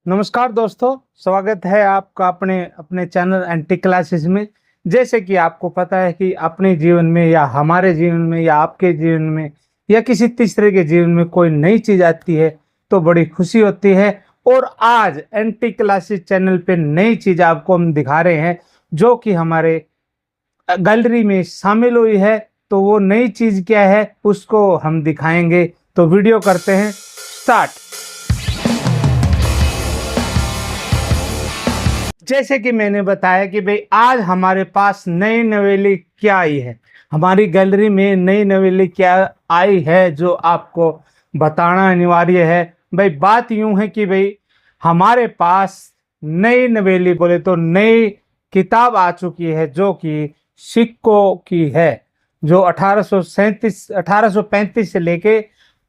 नमस्कार दोस्तों, स्वागत है आपका अपने अपने चैनल एंटी क्लासेस में। जैसे कि आपको पता है कि अपने जीवन में या हमारे जीवन में या आपके जीवन में या किसी तीसरे के जीवन में कोई नई चीज आती है तो बड़ी खुशी होती है। और आज एंटी क्लासेस चैनल पे नई चीज आपको हम दिखा रहे हैं जो कि हमारे गैलरी में शामिल हुई है। तो वो नई चीज क्या है उसको हम दिखाएंगे। तो वीडियो करते हैं स्टार्ट। जैसे कि मैंने बताया कि भाई आज हमारे पास नई नवेली क्या आई है, हमारी गैलरी में नई नवेली क्या आई है जो आपको बताना अनिवार्य है। भाई बात यूं है कि भाई हमारे पास नई नवेली बोले तो नई किताब आ चुकी है जो कि सिक्कों की है, जो 1835 से लेके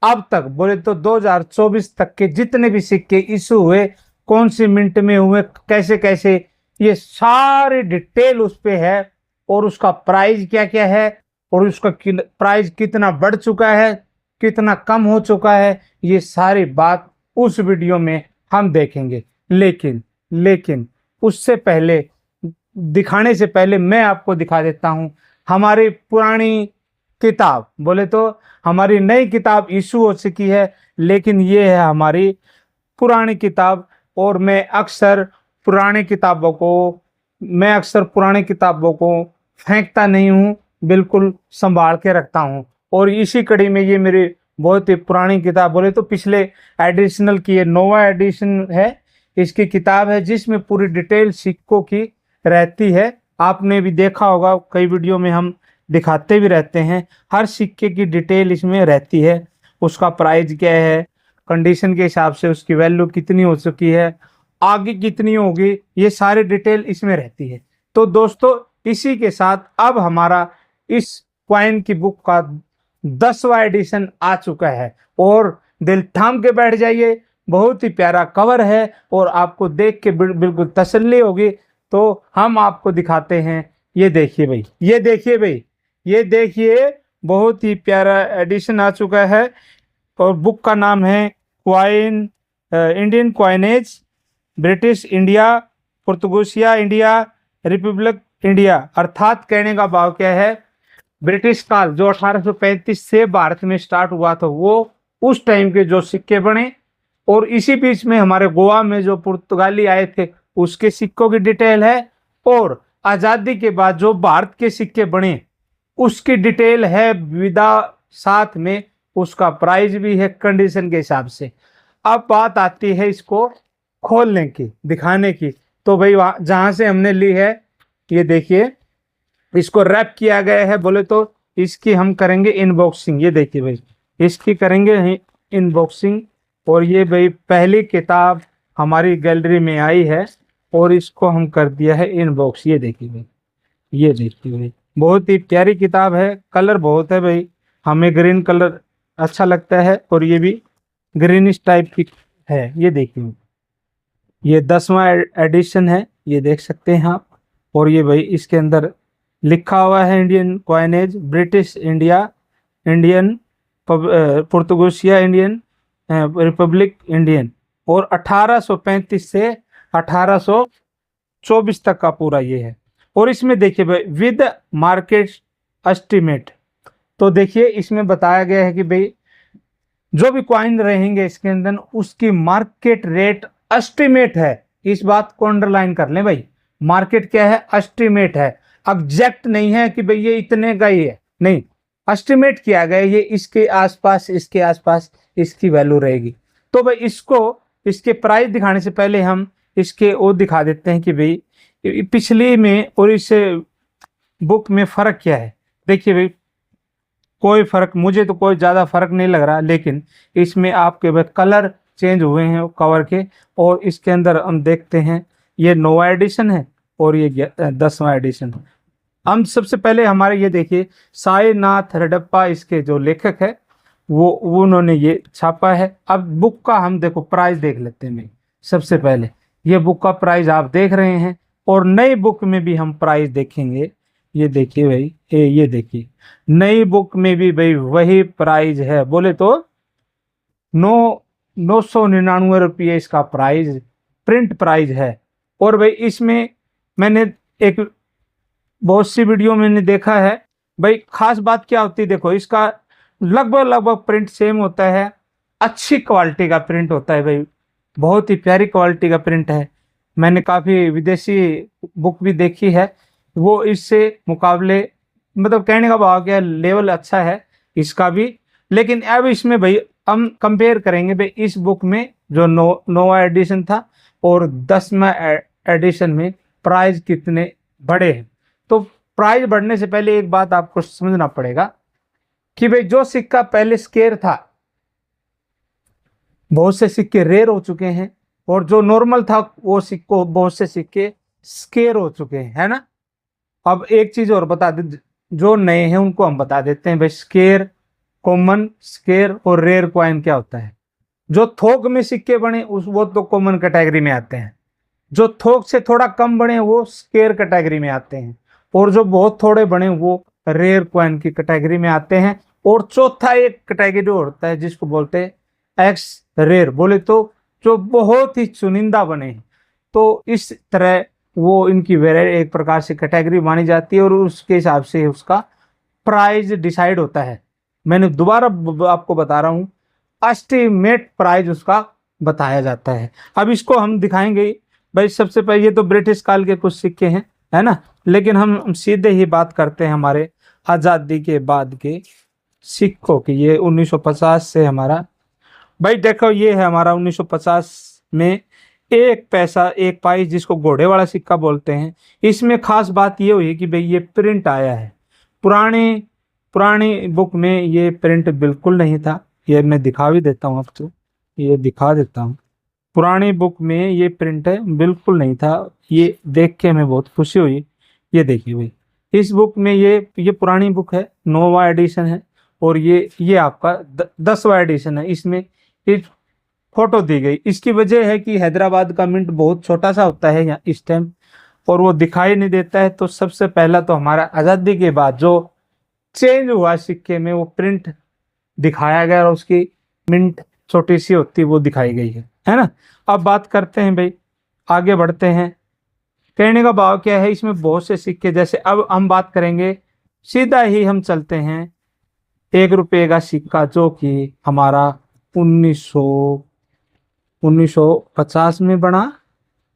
अब तक बोले तो 2024 तक के जितने भी सिक्के इशू हुए, कौन सी मिंट में हुए, कैसे कैसे, ये सारी डिटेल उस पे है। और उसका प्राइस क्या क्या है और उसका प्राइस कितना बढ़ चुका है, कितना कम हो चुका है, ये सारी बात उस वीडियो में हम देखेंगे। लेकिन उससे पहले, दिखाने से पहले मैं आपको दिखा देता हूं हमारी पुरानी किताब। बोले तो हमारी नई किताब इशू हो चुकी है, लेकिन ये है हमारी पुरानी किताब। और मैं अक्सर पुरानी किताबों को फेंकता नहीं हूँ, बिल्कुल संभाल के रखता हूँ। और इसी कड़ी में ये मेरी बहुत ही पुरानी किताब, बोले तो पिछले एडिशनल की ये नोवा एडिशन है, इसकी किताब है जिसमें पूरी डिटेल सिक्कों की रहती है। आपने भी देखा होगा, कई वीडियो में हम दिखाते भी रहते हैं, हर सिक्के की डिटेल इसमें रहती है। उसका प्राइस क्या है, कंडीशन के हिसाब से उसकी वैल्यू कितनी हो चुकी है, आगे कितनी होगी, ये सारी डिटेल इसमें रहती है। तो दोस्तों इसी के साथ अब हमारा इस क्वाइन की बुक का 10वां एडिशन आ चुका है। और दिल थाम के बैठ जाइए, बहुत ही प्यारा कवर है और आपको देख के बिल्कुल तसल्ली होगी। तो हम आपको दिखाते हैं, ये देखिए भाई, ये देखिए बहुत ही प्यारा एडिशन आ चुका है। और बुक का नाम है coin, Indian coinage, British India, Portuguese India, republic India. अर्थात कहने का भाव क्या है, ब्रिटिश काल जो 1835 से भारत में स्टार्ट हुआ था वो उस टाइम के जो सिक्के बने, और इसी बीच में हमारे गोवा में जो पुर्तगाली आए थे उसके सिक्कों की डिटेल है। और आज़ादी के बाद जो भारत के सिक्के बने उसकी डिटेल है विदा, साथ में उसका प्राइस भी है कंडीशन के हिसाब से। अब बात आती है इसको खोलने की, दिखाने की। तो भाई जहां से हमने ली है, ये देखिए इसको रैप किया गया है। बोले तो इसकी हम करेंगे इनबॉक्सिंग। ये देखिए भाई, इसकी करेंगे इनबॉक्सिंग। और ये भाई पहली किताब हमारी गैलरी में आई है और इसको हम कर दिया है इनबॉक्स। ये देखिए भाई, ये देखिए भाई, बहुत ही प्यारी किताब है। कलर बहुत है भाई, हमें ग्रीन कलर अच्छा लगता है और ये भी ग्रीनिश टाइप की है। ये देखिए, ये 10वां एडिशन है, ये देख सकते हैं आप। और ये भाई इसके अंदर लिखा हुआ है Indian coinage, British India, Indian Portuguese Indian, republic Indian. और 1835 से 1824 तक का पूरा ये है। और इसमें देखिए भाई विद मार्केट एस्टिमेट। तो देखिए इसमें बताया गया है कि भाई जो भी क्वाइन रहेंगे इसके अंदर उसकी मार्केट रेट एस्टिमेट है। इस बात को अंडरलाइन कर लें भाई, मार्केट क्या है, एस्टिमेट है, एग्जैक्ट नहीं है कि भाई ये इतने का ही है, नहीं, एस्टिमेट किया गया ये इसके आसपास इसकी वैल्यू रहेगी। तो भाई इसके प्राइस दिखाने से पहले हम इसके वो दिखा देते हैं कि भाई पिछली में और इस बुक में फर्क क्या है। देखिए भाई, कोई फर्क, मुझे तो कोई ज़्यादा फर्क नहीं लग रहा, लेकिन इसमें आपके भाई कलर चेंज हुए हैं कवर के। और इसके अंदर हम देखते हैं ये नोवा एडिशन है और ये 10वां एडिशन है। हम सबसे पहले हमारे ये देखिए साईनाथ रेड्डप्पा इसके जो लेखक है वो उन्होंने ये छापा है। अब बुक का हम देखो प्राइस देख लेते हैं भाई। सबसे पहले ये बुक का प्राइस आप देख रहे हैं और नई बुक में भी हम प्राइस देखेंगे। ये देखिए भाई, ये देखिए नई बुक में भी भाई वही प्राइस है। बोले तो 999 रुपये इसका प्राइस प्रिंट प्राइस है। और भाई इसमें मैंने एक बहुत सी वीडियो मैंने देखा है भाई, खास बात क्या होती है, देखो इसका लगभग लगभग प्रिंट सेम होता है, अच्छी क्वालिटी का प्रिंट होता है भाई, बहुत ही प्यारी क्वालिटी का प्रिंट है। मैंने काफ़ी विदेशी बुक भी देखी है, वो इससे मुकाबले मतलब कहने का भाव क्या है, लेवल अच्छा है इसका भी। लेकिन अब इसमें भाई हम कंपेयर करेंगे भाई इस बुक में जो नोवा एडिशन था और 10वां एडिशन में प्राइस कितने बढ़े हैं। तो प्राइस बढ़ने से पहले एक बात आपको समझना पड़ेगा कि भाई जो सिक्का पहले स्केयर था, बहुत से सिक्के रेयर हो चुके हैं, और जो नॉर्मल था वो सिक्को बहुत से सिक्के स्केयर हो चुके हैं, है ना। अब एक चीज और बता दे, जो नए हैं उनको हम बता देते हैं भाई, स्केयर, कॉमन, स्केयर और रेयर कॉइन क्या होता है। जो थोक में सिक्के बने उस वो तो कॉमन कैटेगरी में आते हैं, जो थोक से थोड़ा कम बने वो स्केयर कैटेगरी में आते हैं, और जो बहुत थोड़े बने वो रेयर कॉइन की कैटेगरी में आते हैं। और चौथा एक कैटेगरी होता है जिसको बोलते हैं एक्स रेयर, बोले तो जो बहुत ही चुनिंदा बने हैं। तो इस तरह वो इनकी एक प्रकार से कैटेगरी मानी जाती है, और उसके हिसाब से उसका प्राइस डिसाइड होता है। मैंने दोबारा आपको बता रहा हूँ, एस्टिमेट प्राइस उसका बताया जाता है। अब इसको हम दिखाएंगे भाई। सबसे पहले ये तो ब्रिटिश काल के कुछ सिक्के हैं, है ना, लेकिन हम सीधे ही बात करते हैं हमारे आज़ादी के बाद के सिक्कों की। ये 1950 से हमारा भाई देखो, ये है हमारा 1950 में एक पैसा एक पाई, जिसको घोड़े वाला सिक्का बोलते हैं। इसमें खास बात ये हुई कि भाई ये प्रिंट आया है, पुरानी बुक में ये प्रिंट बिल्कुल नहीं था। ये मैं दिखा भी देता हूँ आपको, ये दिखा देता हूँ। पुरानी बुक में ये प्रिंट है बिल्कुल नहीं था, ये देख के हमें बहुत खुशी हुई। ये देखिए भाई, इस बुक में ये पुरानी बुक है, 9वां एडिशन है, और ये आपका 10वां एडिशन है। इसमें एक फोटो दी गई, इसकी वजह है कि हैदराबाद का मिंट बहुत छोटा सा होता है यहाँ इस टाइम, और वो दिखाई नहीं देता है। तो सबसे पहला तो हमारा आज़ादी के बाद जो चेंज हुआ सिक्के में, वो प्रिंट दिखाया गया और उसकी मिंट छोटी सी होती वो दिखाई गई है ना। अब बात करते हैं भाई, आगे बढ़ते हैं। कहने का भाव क्या है, इसमें बहुत से सिक्के, जैसे अब हम बात करेंगे, सीधा ही हम चलते हैं 1 रुपये का सिक्का, जो कि हमारा 1950 में बना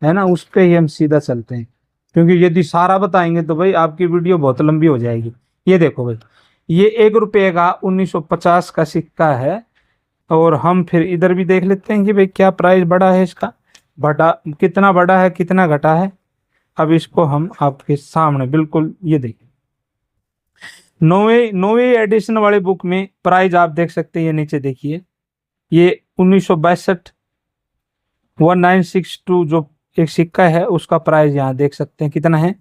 है ना, उस पे ही हम सीधा चलते हैं, क्योंकि यदि सारा बताएंगे तो भाई आपकी वीडियो बहुत लंबी हो जाएगी। ये देखो भाई, ये 1 रुपये का 1950 का सिक्का है, और हम फिर इधर भी देख लेते हैं कि भाई क्या प्राइस बढ़ा है इसका, कितना बढ़ा है कितना घटा है। अब इसको हम आपके सामने बिल्कुल, ये देखिए, नौवीं एडिशन वाले बुक में प्राइस आप देख सकते हैं, ये नीचे देखिए, ये 1962 1962 जो एक सिक्का है उसका प्राइस यहाँ देख सकते हैं कितना है,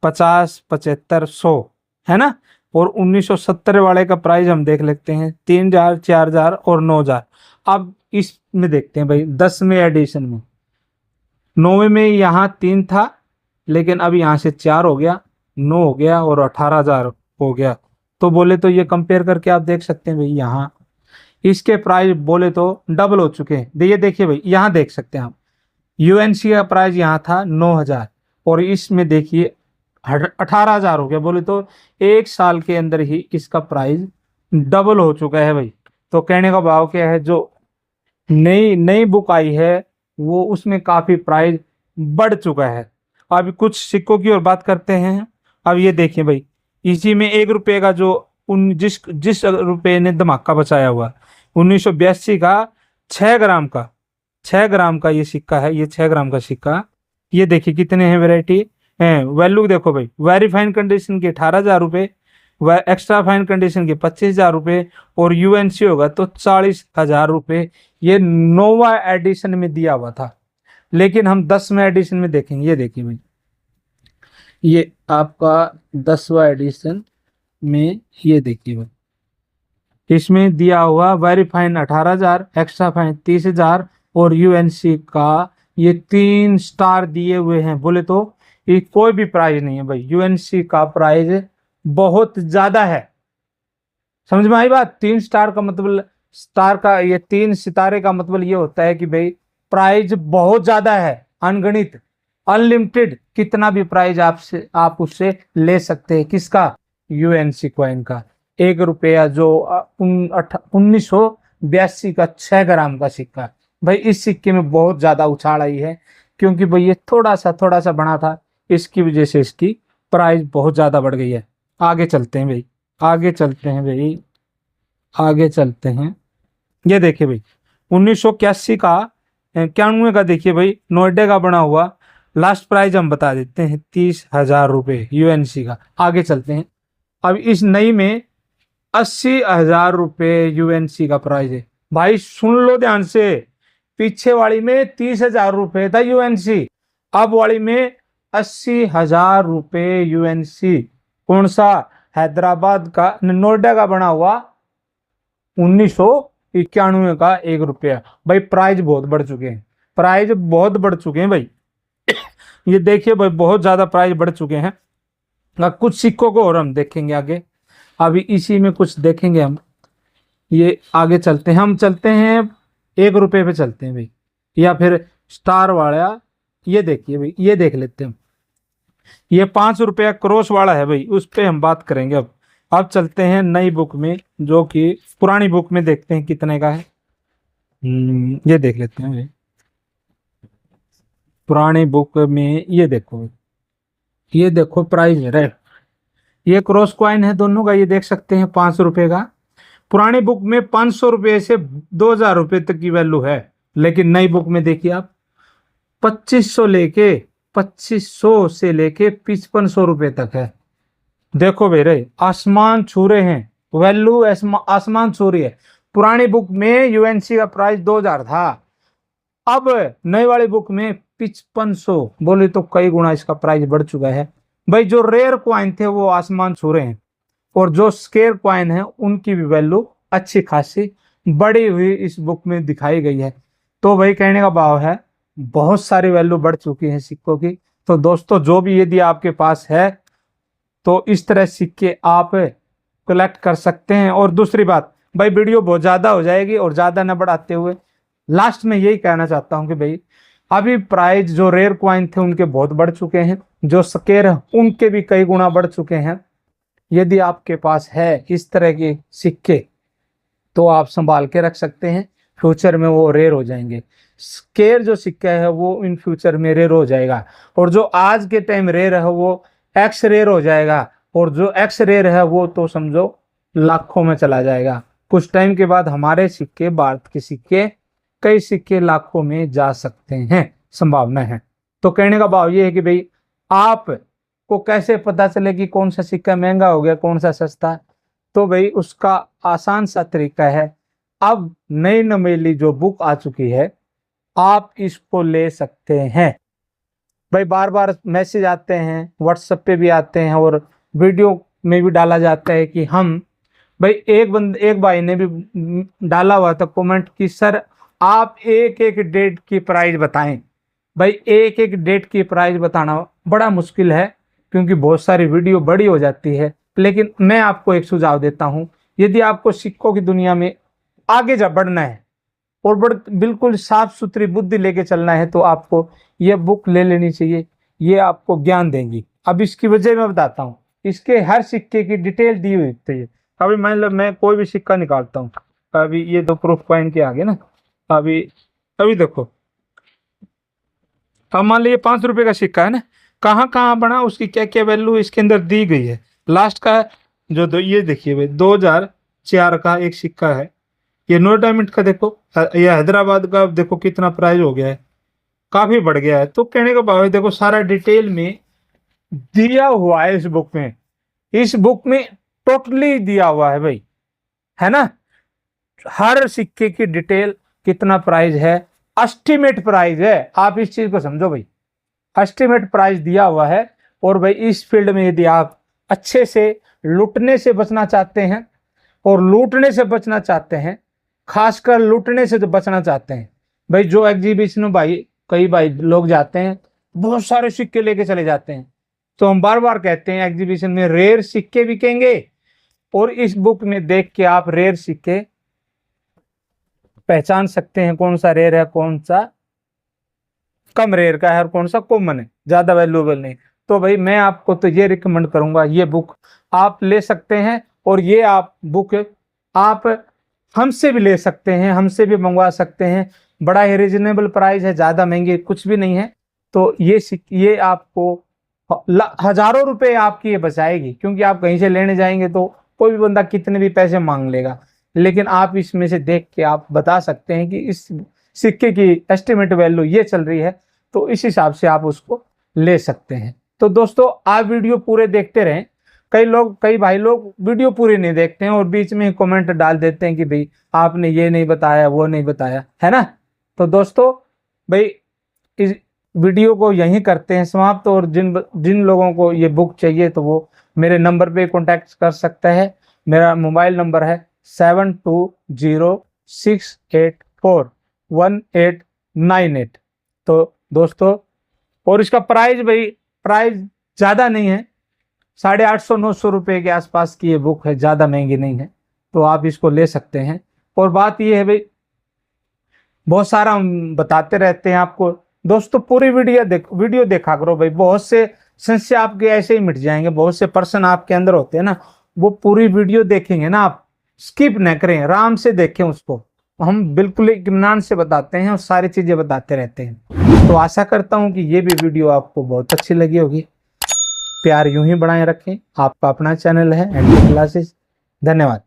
50, 75, 100, है ना। और 1970 वाले का प्राइस हम देख लेते हैं, 3000, 4000 और 9000। अब इसमें देखते हैं भाई 10वें एडिशन में, 9वें में यहाँ 3 था, लेकिन अब यहाँ से 4 हो गया, 9 हो गया और 18,000 हो गया। तो बोले तो ये कंपेयर करके आप देख सकते हैं भाई, यहाँ इसके प्राइस बोले तो डबल हो चुके हैं। ये देखिए भाई, यहाँ देख सकते हैं आप, यूएनसी का प्राइस यहाँ था 9,000, और इसमें देखिए 18,000 हो गया। बोले तो 1 साल के अंदर ही इसका प्राइस डबल हो चुका है भाई। तो कहने का भाव क्या है, जो नई बुक आई है वो उसमें काफी प्राइस बढ़ चुका है। अब कुछ सिक्कों की और बात करते हैं। अब ये देखिए भाई, इसी में 1 रुपये का जो जिस रुपये ने धमाका बचाया हुआ, 1982 का 6 ग्राम का ये सिक्का है, ये 6 ग्राम का सिक्का। ये देखिए कितने हैं वैरायटी हैं, वैल्यू देखो भाई, वेरी फाइन कंडीशन के 18,000 रुपये, एक्स्ट्रा फाइन कंडीशन के 25,000 रुपये, और यूएनसी होगा तो 40,000 रुपये। ये 9वां एडिशन में दिया हुआ था, लेकिन हम 10वें एडिशन में देखेंगे। ये देखिए भाई, ये आपका 10वां एडिशन में, ये देखिए भाई, इसमें दिया हुआ वेरी फाइन 18,000, एक्स्ट्रा फाइन 30,000, और यूएनसी का ये 3 स्टार दिए हुए हैं। बोले तो ये कोई भी प्राइस नहीं है भाई, यूएनसी का प्राइस बहुत ज्यादा है। समझ में आई बात? 3 स्टार का मतलब, स्टार का ये 3 सितारे का मतलब ये होता है कि भाई प्राइस बहुत ज्यादा है। अनगणित, अनलिमिटेड, कितना भी प्राइज आप उससे ले सकते हैं। किसका? यूएनसी कॉइन का। 1 रुपया जो 1982 का 6 ग्राम का सिक्का। भाई इस सिक्के में बहुत ज्यादा उछाल आई है, क्योंकि भाई ये थोड़ा सा बना था, इसकी वजह से इसकी प्राइस बहुत ज्यादा बढ़ गई है। आगे चलते हैं भाई, आगे चलते हैं भाई, आगे चलते हैं। ये देखिए भाई 1981 का 91 का, देखिए भाई नोएडा का बना हुआ, लास्ट प्राइस हम बता देते हैं 30,000 रुपये यूएनसी का। आगे चलते हैं। अब इस नई में 80,000 रुपये यूएनसी का प्राइस है। भाई सुन लो ध्यान से, पीछे वाली में 30,000 रुपये था यूएनसी, अब वाली में 80,000 रुपये यूएनसी। कौन सा? हैदराबाद का, नोएडा का बना हुआ 1991 का 1 रुपया। भाई प्राइस बहुत बढ़ चुके हैं, प्राइस बहुत बढ़ चुके हैं भाई। ये देखिए भाई बहुत ज्यादा प्राइस बढ़ चुके हैं। कुछ सिक्कों को और हम देखेंगे आगे, अभी इसी में कुछ देखेंगे हम। ये आगे चलते हैं, हम चलते हैं 1 रुपये पे चलते हैं भाई, या फिर स्टार वाला। ये देखिए भाई, ये देख लेते हैं हम। ये 5 रुपया क्रॉस वाला है भाई, उस पे हम बात करेंगे। अब चलते हैं नई बुक में, जो कि पुरानी बुक में देखते हैं कितने का है। ये देख लेते हैं भाई पुरानी बुक में। ये देखो, ये देखो प्राइस है रे, ये क्रॉस कॉइन है दोनों का, ये देख सकते हैं 5 रुपए का। पुरानी बुक में 500 रुपये से 2,000 रुपये तक की वैल्यू है, लेकिन नई बुक में देखिए आप 2500 से लेके 5500 रुपये तक है। देखो भाई रे, आसमान छू रहे हैं, वैल्यू आसमान छू रही है। पुरानी बुक में यूएनसी का प्राइस 2,000 था, अब नई वाली बुक में 5500, बोले तो कई गुना इसका प्राइस बढ़ चुका है। भाई जो रेयर क्वाइन थे वो आसमान छू रहे हैं, और जो स्केयर क्वाइन है उनकी भी वैल्यू अच्छी खासी बढ़ी हुई इस बुक में दिखाई गई है। तो भाई कहने का भाव है बहुत सारी वैल्यू बढ़ चुकी है सिक्कों की। तो दोस्तों जो भी यदि आपके पास है तो इस तरह सिक्के आप कलेक्ट कर सकते हैं। और दूसरी बात भाई, वीडियो बहुत ज़्यादा हो जाएगी, और ज़्यादा न बढ़ाते हुए लास्ट में यही कहना चाहता हूं कि भाई अभी प्राइस जो रेयर क्वाइन थे उनके बहुत बढ़ चुके हैं, जो स्केयर है उनके भी कई गुना बढ़ चुके हैं। यदि आपके पास है इस तरह के सिक्के तो आप संभाल के रख सकते हैं, फ्यूचर में वो रेयर हो जाएंगे। स्केयर जो सिक्का है वो इन फ्यूचर में रेयर हो जाएगा, और जो आज के टाइम रेयर है वो एक्स रेयर हो जाएगा, और जो एक्स रेयर है वो तो समझो लाखों में चला जाएगा। कुछ टाइम के बाद हमारे सिक्के, भारत के सिक्के, कई सिक्के लाखों में जा सकते हैं, संभावना है। तो कहने का भाव ये है कि भाई आप को कैसे पता चले कि कौन सा सिक्का महंगा हो गया, कौन सा सस्ता है? तो भाई उसका आसान सा तरीका है, अब नई नवेली जो बुक आ चुकी है आप इसको ले सकते हैं। भाई बार बार मैसेज आते हैं, व्हाट्सएप पे भी आते हैं, और वीडियो में भी डाला जाता है कि हम, भाई एक भाई ने भी डाला हुआ था कमेंट कि सर आप एक एक डेट की प्राइस बताएं। भाई एक एक डेट की प्राइस बताना बड़ा मुश्किल है, क्योंकि बहुत सारी वीडियो बड़ी हो जाती है। लेकिन मैं आपको एक सुझाव देता हूं, यदि आपको सिक्कों की दुनिया में आगे जा बढ़ना है और बिल्कुल साफ सुथरी बुद्धि लेके चलना है, तो आपको ये बुक ले लेनी चाहिए। ये आपको ज्ञान देंगी। अब इसकी वजह मैं बताता हूँ, इसके हर सिक्के की डिटेल दी हुई है। अभी मैं कोई भी सिक्का निकालता हूँ, अभी ये दो प्रूफ पॉइंट के आगे ना, अभी देखो, अब मान लीजिए 5 रुपए का सिक्का है ना, कहाँ कहाँ बना, उसकी क्या क्या वैल्यू इसके अंदर दी गई है। लास्ट का जो ये देखिए भाई 2004 का एक सिक्का है, ये नोएडा मिंट का देखो, ये हैदराबाद का देखो कितना प्राइस हो गया है, काफी बढ़ गया है। तो कहने का भाव है देखो सारा डिटेल में दिया हुआ है इस बुक में टोटली दिया हुआ है भाई, है ना। हर सिक्के की डिटेल, कितना प्राइस है, एस्टिमेट प्राइस है, आप इस चीज को समझो भाई, एस्टिमेट प्राइस दिया हुआ है। और भाई इस फील्ड में यदि आप अच्छे से लूटने से बचना चाहते हैं, और लूटने से बचना चाहते हैं, खासकर लूटने से जो बचना चाहते हैं, भाई जो एग्जीबिशन भाई कई भाई लोग जाते हैं बहुत सारे सिक्के लेके चले जाते हैं, तो हम बार बार कहते हैं एग्जीबिशन में रेयर सिक्के बिकेंगे, और इस बुक में देख के आप रेयर सिक्के पहचान सकते हैं, कौन सा रेयर है कौन सा कम रेयर का है और कौन सा कॉमन है, ज़्यादा वैल्यूएबल नहीं। तो भाई मैं आपको तो ये रिकमेंड करूंगा, ये बुक आप ले सकते हैं। और ये आप बुक आप हमसे भी ले सकते हैं, हमसे भी मंगवा सकते हैं। बड़ा ही रिजनेबल प्राइस है, ज़्यादा महंगी कुछ भी नहीं है। तो ये आपको हजारों रुपए आपकी ये बचाएगी, क्योंकि आप कहीं से लेने जाएंगे तो कोई भी बंदा कितने भी पैसे मांग लेगा, लेकिन आप इसमें से देख के आप बता सकते हैं कि इस सिक्के की एस्टिमेट वैल्यू ये चल रही है, तो इस हिसाब से आप उसको ले सकते हैं। तो दोस्तों आप वीडियो पूरे देखते रहें। कई भाई लोग वीडियो पूरी नहीं देखते हैं और बीच में कमेंट डाल देते हैं कि भाई आपने ये नहीं बताया, वो नहीं बताया, है ना। तो दोस्तों भाई इस वीडियो को यहीं करते हैं समाप्त। और जिन जिन लोगों को ये बुक चाहिए तो वो मेरे नंबर पे कांटेक्ट कर सकते हैं। मेरा मोबाइल नंबर है 7206841898। तो दोस्तों, और इसका प्राइस भाई प्राइस ज़्यादा नहीं है, 850-900 रुपये के आसपास की ये बुक है, ज़्यादा महंगी नहीं है। तो आप इसको ले सकते हैं। और बात ये है भाई, बहुत सारा हम बताते रहते हैं आपको। दोस्तों पूरी वीडियो देखा करो भाई, बहुत से संशय आपके ऐसे ही मिट जाएंगे। बहुत से पर्सन आपके अंदर होते हैं ना, वो पूरी वीडियो देखेंगे ना, आप स्किप न करें, आराम से देखें उसको। हम बिल्कुल इत्मीनान से बताते हैं और सारी चीजें बताते रहते हैं। तो आशा करता हूं कि ये भी वीडियो आपको बहुत अच्छी लगी होगी। प्यार यूं ही बनाए रखें। आपका अपना चैनल है एंटी क्लासेस। धन्यवाद।